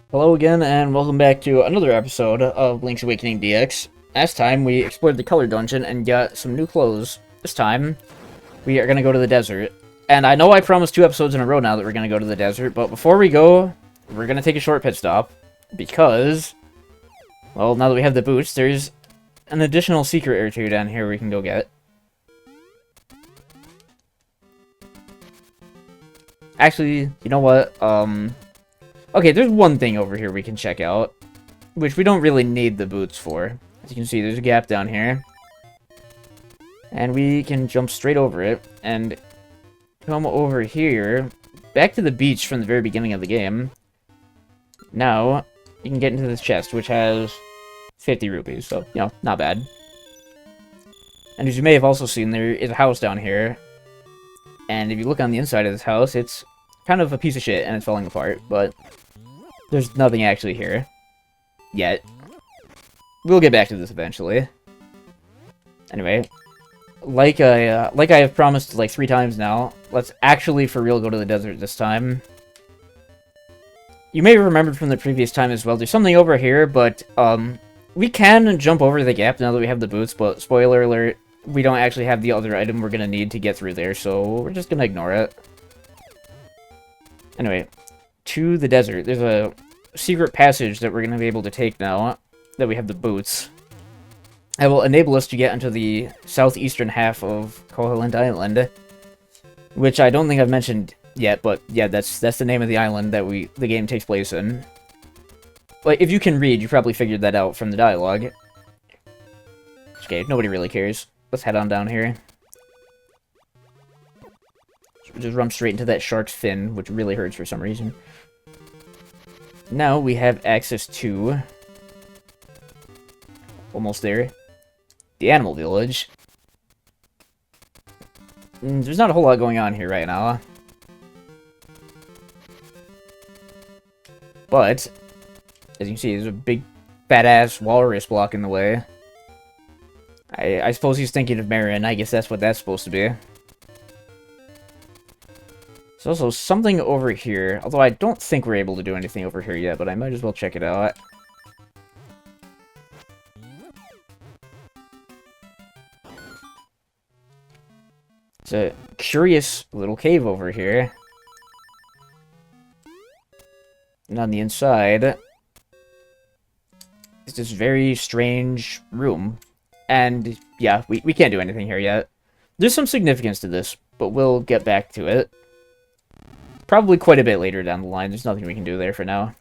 Hello again, and welcome back to another episode of Link's Awakening DX. Last time, we explored the color dungeon and got some new clothes. This time, we are going to go to the desert. And I know I promised 2 episodes in a row now that we're going to go to the desert, but before we go, we're going to take a short pit stop. Because, well, now that we have the boots, there's an additional secret or two down here we can go get. Actually, you know what, okay, there's one thing over here we can check out, which we don't really need the boots for. As you can see, there's a gap down here. And we can jump straight over it, and come over here, back to the beach from the very beginning of the game. Now, you can get into this chest, which has 50 rupees, so, you know, not bad. And as you may have also seen, there is a house down here. And if you look on the inside of this house, it's kind of a piece of shit, and it's falling apart, but there's nothing actually here. Yet. We'll get back to this eventually. Anyway, like I have promised like 3 times now, let's actually for real go to the desert this time. You may have remembered from the previous time as well, there's something over here, but we can jump over the gap now that we have the boots, but spoiler alert, we don't actually have the other item we're gonna need to get through there, so we're just gonna ignore it. Anyway, to the desert, there's a secret passage that we're gonna be able to take now that we have the boots. That will enable us to get into the southeastern half of Koholint Island, which I don't think I've mentioned yet, but yeah, that's the name of the island that the game takes place in. But if you can read, you probably figured that out from the dialogue. Okay, nobody really cares. Let's head on down here. Just run straight into that shark's fin, which really hurts for some reason. Now we have access to... almost there. The animal village. There's not a whole lot going on here right now. But, as you can see, there's a big, badass walrus blocking the way. I suppose he's thinking of Marin. I guess that's what that's supposed to be. There's also something over here, although I don't think we're able to do anything over here yet, but I might as well check it out. It's a curious little cave over here. And on the inside, it's this very strange room. And, yeah, we can't do anything here yet. There's some significance to this, but we'll get back to it. Probably quite a bit later down the line. There's nothing we can do there for now.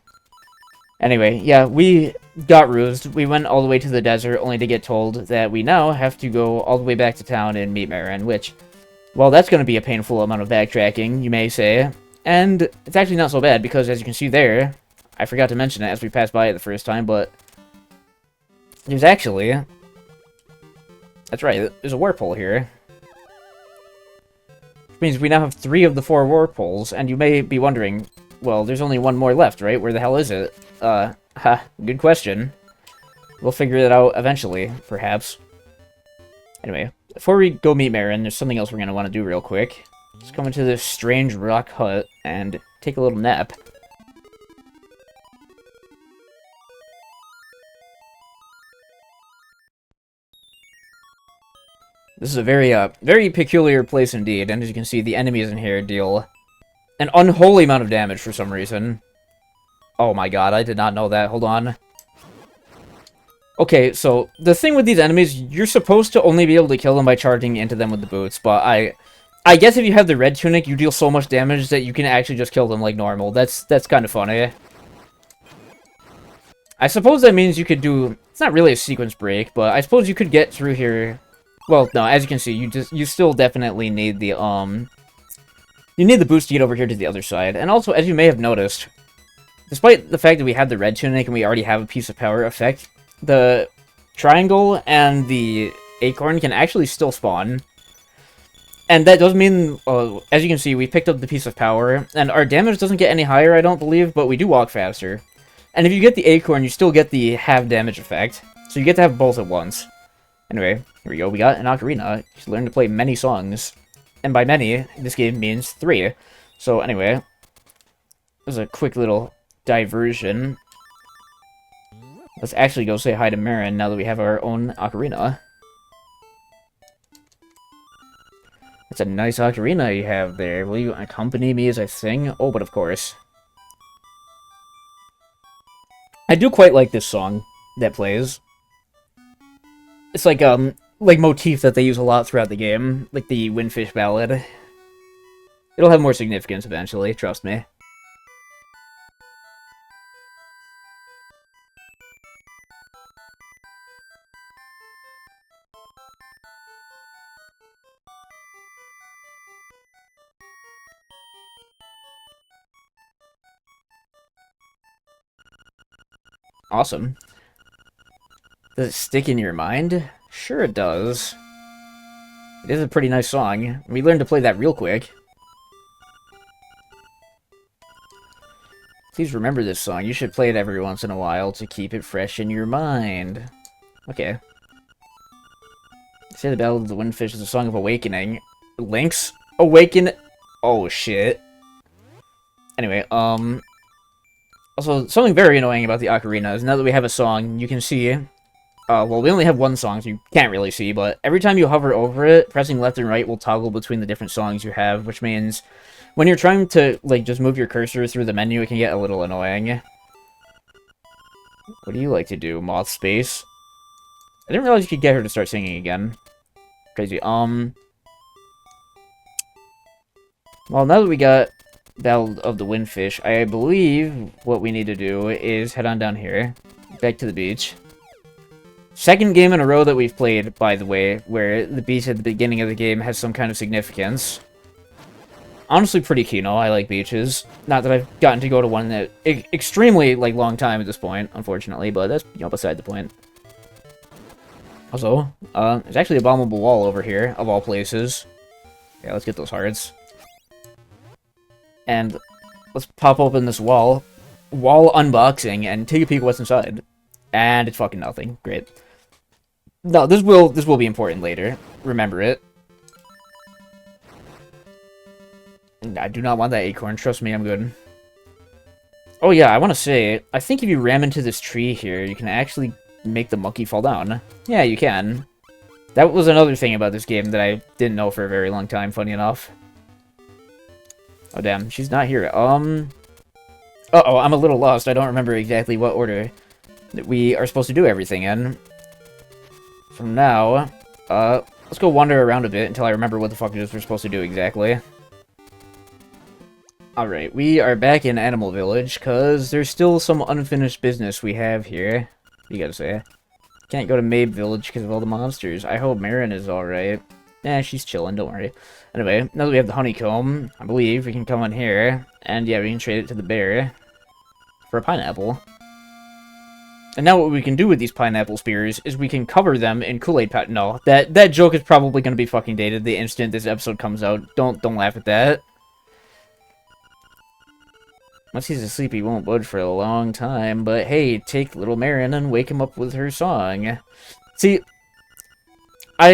Anyway, yeah, we got rused. We went all the way to the desert, only to get told that we now have to go all the way back to town and meet Marin, which, well, that's going to be a painful amount of backtracking, you may say. And it's actually not so bad, because as you can see there, I forgot to mention it as we passed by it the first time, but there's actually... That's right, there's a warp hole here. Which means we now have 3 of the 4 warp holes, and you may be wondering, well, there's only 1 more left, right? Where the hell is it? Good question. We'll figure it out eventually, perhaps. Anyway, before we go meet Marin, there's something else we're going to want to do real quick. Let's come into this strange rock hut and take a little nap. This is a very peculiar place indeed, and as you can see, the enemies in here deal an unholy amount of damage for some reason. Oh my god, I did not know that. Hold on. Okay, so the thing with these enemies, you're supposed to only be able to kill them by charging into them with the boots, but I guess if you have the red tunic, you deal so much damage that you can actually just kill them like normal. That's kind of funny. I suppose that means you could do... It's not really a sequence break, but I suppose you could get through here... Well, no, as you can see, you still definitely need the, you need the boost to get over here to the other side. And also, as you may have noticed, despite the fact that we have the red tunic and we already have a piece of power effect, the triangle and the acorn can actually still spawn. And that does mean, as you can see, we picked up the piece of power, and our damage doesn't get any higher, I don't believe, but we do walk faster. And if you get the acorn, you still get the half damage effect, so you get to have both at once. Anyway, here we go, we got an ocarina. You should learn to play many songs. And by many, this game means 3. So anyway, there's a quick little diversion. Let's actually go say hi to Marin now that we have our own ocarina. It's a nice ocarina you have there. Will you accompany me as I sing? Oh, but of course. I do quite like this song that plays. It's like motif that they use a lot throughout the game, like the Windfish Ballad. It'll have more significance eventually, trust me. Awesome. Does it stick in your mind? Sure it does. It is a pretty nice song. We learned to play that real quick. Please remember this song. You should play it every once in a while to keep it fresh in your mind. Okay. Say the Battle of the Windfish is a song of awakening. Link's awaken... Oh, shit. Anyway, also, something very annoying about the ocarina is now that we have a song, you can see... well, we only have one song, so you can't really see, but every time you hover over it, pressing left and right will toggle between the different songs you have, which means when you're trying to, like, just move your cursor through the menu, it can get a little annoying. What do you like to do, Moth Space? I didn't realize you could get her to start singing again. Crazy. Well, now that we got Battle of the Windfish, I believe what we need to do is head on down here, back to the beach. Second game in a row that we've played, by the way, where the beach at the beginning of the game has some kind of significance. Honestly, pretty keen. I like beaches. Not that I've gotten to go to one that extremely like long time at this point, unfortunately, but that's beside the point. Also, there's actually a bombable wall over here, of all places. Yeah, let's get those hearts. And let's pop open this wall unboxing and take a peek at what's inside. And it's fucking nothing. Great. No, this will be important later. Remember it. I do not want that acorn. Trust me, I'm good. Oh yeah, I want to say, I think if you ram into this tree here, you can actually make the monkey fall down. Yeah, you can. That was another thing about this game that I didn't know for a very long time, funny enough. Oh damn, she's not here. Uh-oh, I'm a little lost. I don't remember exactly what order that we are supposed to do everything in. From now, let's go wander around a bit until I remember what the fuck it is we're supposed to do exactly. Alright, we are back in Animal Village, because there's still some unfinished business we have here. What do you gotta say? Can't go to Mabe Village because of all the monsters. I hope Marin is alright. Eh, she's chilling, don't worry. Anyway, now that we have the honeycomb, I believe we can come on here, and yeah, we can trade it to the bear for a pineapple. And now what we can do with these pineapple spears is we can cover them in Kool-Aid powder. No, that joke is probably going to be fucking dated the instant this episode comes out. Don't laugh at that. Once he's asleep, he won't budge for a long time, but hey, take little Marin and wake him up with her song. See, I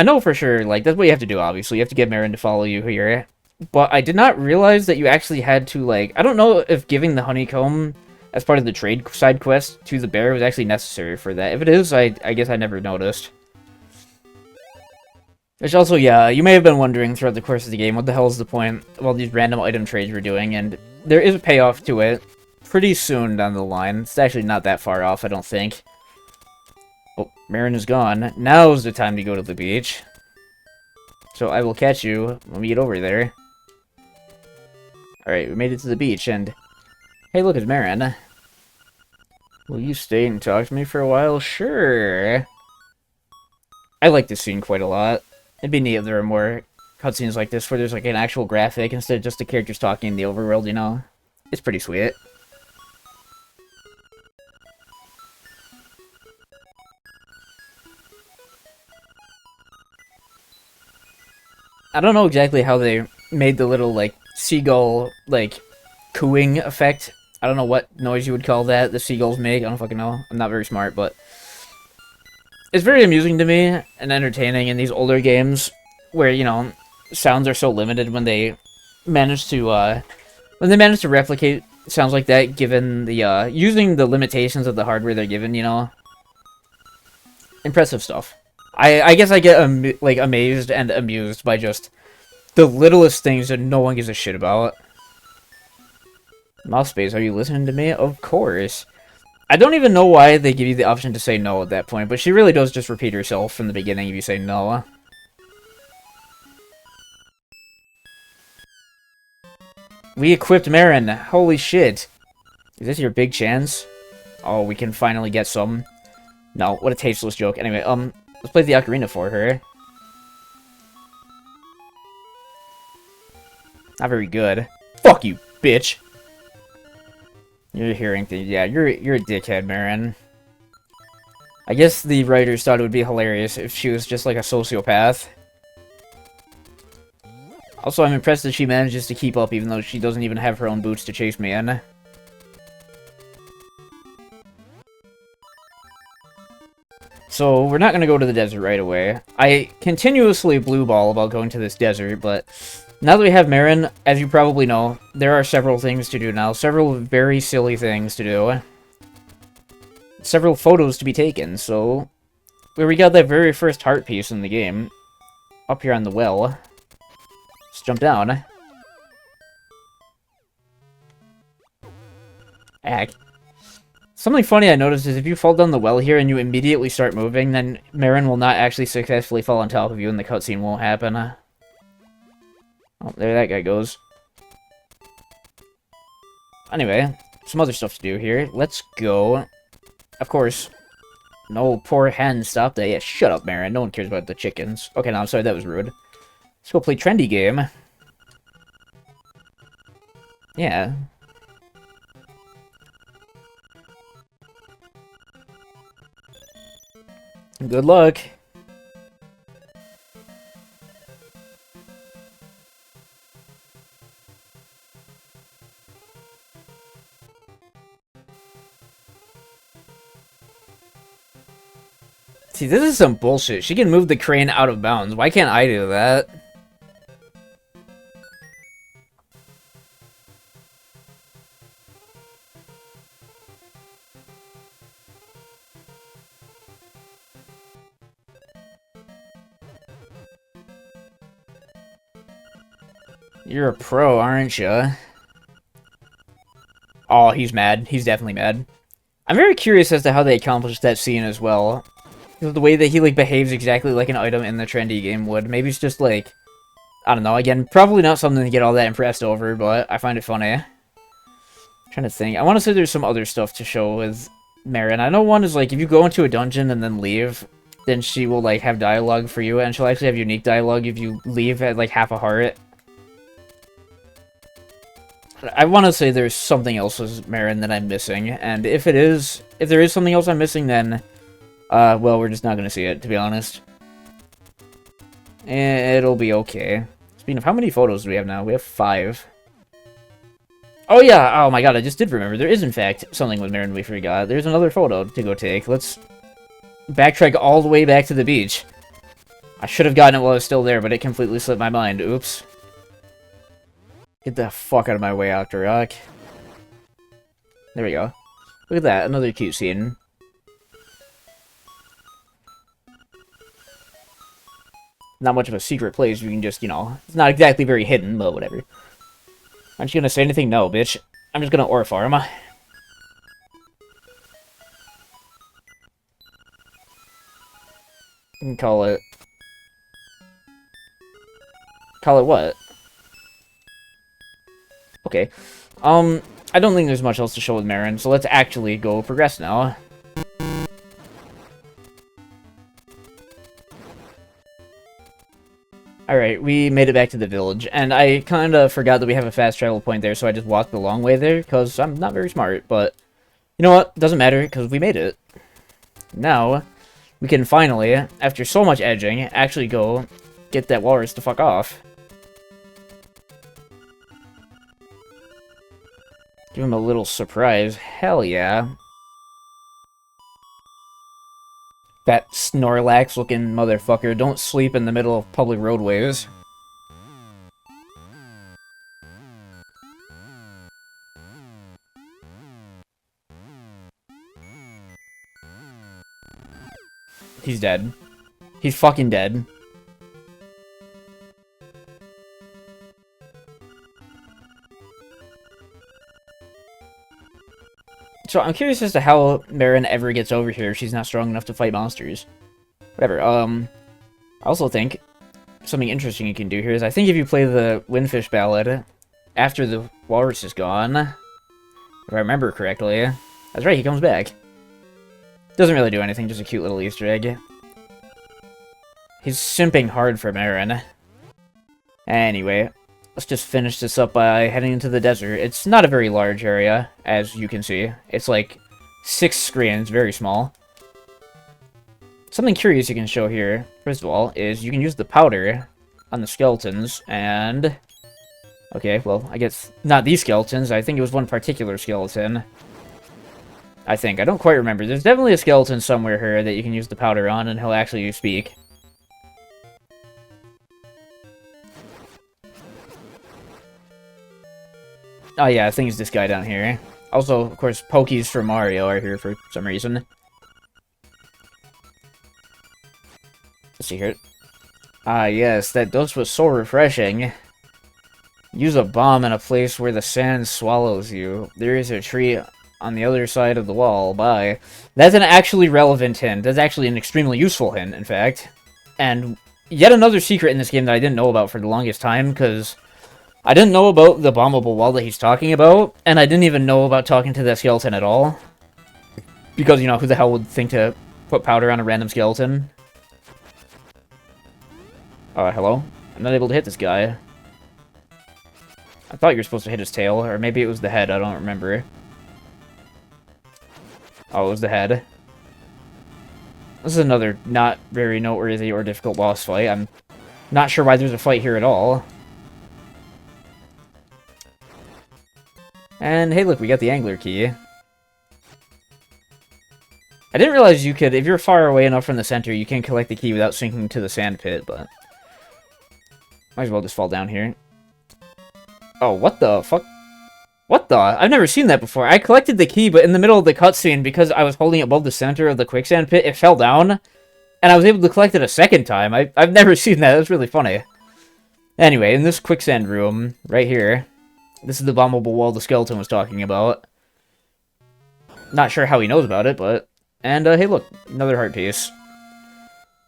know for sure, like, that's what you have to do, obviously. You have to get Marin to follow you here. But I did not realize that you actually had to, like, I don't know if giving the honeycomb as part of the trade side quest to the bear was actually necessary for that. If it is, I guess I never noticed. Which also, yeah, you may have been wondering throughout the course of the game, what the hell is the point of all these random item trades we're doing, and there is a payoff to it pretty soon down the line. It's actually not that far off, I don't think. Oh, Marin is gone. Now's the time to go to the beach. So I will catch you when we get over there. Alright, we made it to the beach, and hey, look, it's Marin. Will you stay and talk to me for a while? Sure. I like this scene quite a lot. It'd be neat if there were more cutscenes like this where there's like an actual graphic instead of just the characters talking in the overworld, you know? It's pretty sweet. I don't know exactly how they made the little, like, seagull, like, cooing effect. I don't know what noise you would call that the seagulls make. I don't fucking know. I'm not very smart, but it's very amusing to me and entertaining in these older games where, you know, sounds are so limited when they manage to replicate sounds like that, given the, using the limitations of the hardware they're given, you know? Impressive stuff. I guess I get, like, amazed and amused by just the littlest things that no one gives a shit about. Mouse space, are you listening to me? Of course. I don't even know why they give you the option to say no at that point, but she really does just repeat herself from the beginning if you say no. We equipped Marin. Holy shit. Is this your big chance? Oh, we can finally get some. No, what a tasteless joke. Anyway, let's play the ocarina for her. Not very good. Fuck you, bitch. You're hearing things. Yeah, you're a dickhead, Marin. I guess the writers thought it would be hilarious if she was just like a sociopath. Also, I'm impressed that she manages to keep up even though she doesn't even have her own boots to chase me in. So, we're not going to go to the desert right away. I continuously blue ball about going to this desert, but now that we have Marin, as you probably know, there are several things to do now. Several very silly things to do. Several photos to be taken, so... where we got that very first heart piece in the game. Up here on the well. Let's jump down. Ack. Something funny I noticed is if you fall down the well here and you immediately start moving, then Marin will not actually successfully fall on top of you and the cutscene won't happen. Oh, there that guy goes. Anyway, some other stuff to do here. Let's go. Of course. No, poor hen, stop that. Yeah, shut up, Marin. No one cares about the chickens. Okay, no, I'm sorry, that was rude. Let's go play trendy game. Yeah. Good luck. See, this is some bullshit. She can move the crane out of bounds. Why can't I do that? You're a pro, aren't you? Oh, he's mad. He's definitely mad. I'm very curious as to how they accomplished that scene as well. The way that he, like, behaves exactly like an item in the trendy game would. Maybe it's just, like... I don't know. Again, probably not something to get all that impressed over, but I find it funny. I'm trying to think. I want to say there's some other stuff to show with Marin. I know one is, like, if you go into a dungeon and then leave, then she will, like, have dialogue for you, and she'll actually have unique dialogue if you leave at, like, half a heart. I want to say there's something else with Marin that I'm missing, and if there is something else I'm missing, then, well, we're just not going to see it, to be honest. It'll be okay. Speaking of, how many photos do we have now? We have 5. Oh yeah, oh my god, I just did remember. There is, in fact, something with Marin we forgot. There's another photo to go take. Let's backtrack all the way back to the beach. I should have gotten it while I was still there, but it completely slipped my mind. Oops. Get the fuck out of my way, Octorok. There we go. Look at that, another cute scene. Not much of a secret place, you can just, you know, it's not exactly very hidden, but whatever. Aren't you gonna say anything? No, bitch. I'm just gonna ore farm. You can call it... Call it what? Okay. I don't think there's much else to show with Marin, so let's actually go progress now. Alright, we made it back to the village, and I kinda forgot that we have a fast travel point there, so I just walked the long way there, because I'm not very smart, but... You know what? Doesn't matter, because we made it. Now, we can finally, after so much edging, actually go get that walrus to fuck off. Give him a little surprise. Hell yeah. That Snorlax-looking motherfucker. Don't sleep in the middle of public roadways. He's dead. He's fucking dead. So I'm curious as to how Marin ever gets over here if she's not strong enough to fight monsters. Whatever, I also think something interesting you can do here is I think if you play the Windfish Ballad after the walrus is gone, if I remember correctly, that's right, he comes back. Doesn't really do anything, just a cute little Easter egg. He's simping hard for Marin. Anyway, let's just finish this up by heading into the desert. It's not a very large area, as you can see. It's like 6 screens, very small. Something curious you can show here, first of all, is you can use the powder on the skeletons, and... Okay, well, I guess not these skeletons. I think it was one particular skeleton. I think. I don't quite remember. There's definitely a skeleton somewhere here that you can use the powder on, and he'll actually speak. Oh yeah, I think it's this guy down here. Also, of course, Pokies from Mario are here for some reason. Let's see here. Ah yes, that dose was so refreshing. Use a bomb in a place where the sand swallows you. There is a tree on the other side of the wall. Bye. That's an actually relevant hint. That's actually an extremely useful hint, in fact. And yet another secret in this game that I didn't know about for the longest time, because I didn't know about the bombable wall that he's talking about, and I didn't even know about talking to that skeleton at all. Because, you know, who the hell would think to put powder on a random skeleton? Hello? I'm not able to hit this guy. I thought you were supposed to hit his tail, or maybe it was the head, I don't remember. Oh, it was the head. This is another not very noteworthy or difficult boss fight. I'm not sure why there's a fight here at all. And hey look, we got the angler key. I didn't realize you could, if you're far away enough from the center, you can collect the key without sinking to the sand pit, but... Might as well just fall down here. Oh, what the fuck? What the? I've never seen that before. I collected the key, but in the middle of the cutscene, because I was holding it above the center of the quicksand pit, it fell down, and I was able to collect it a second time. I've never seen that. That's really funny. Anyway, in this quicksand room, right here, this is the bombable wall the skeleton was talking about. Not sure how he knows about it, but... And, hey look, another heart piece.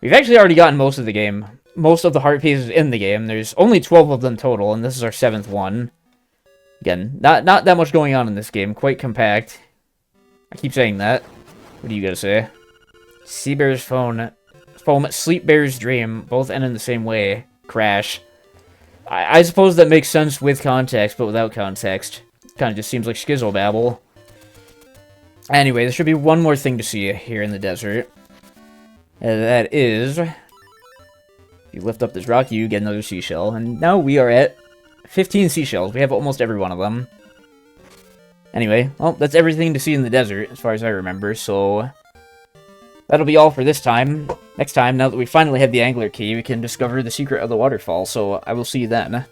We've actually already gotten most of the game. Most of the heart pieces in the game. There's only 12 of them total, and this is our 7th one. Again, not that much going on in this game. Quite compact. I keep saying that. What do you gotta say? Sea Bear's foam, Sleep Bear's dream, both end in the same way. Crash. I suppose that makes sense with context, but without context. Kind of just seems like schizo-babble. Anyway, there should be one more thing to see here in the desert. And that is... If you lift up this rock, you get another seashell. And now we are at 15 seashells. We have almost every one of them. Anyway, well, that's everything to see in the desert, as far as I remember, so... That'll be all for this time. Next time, now that we finally have the angler key, we can discover the secret of the waterfall, so I will see you then.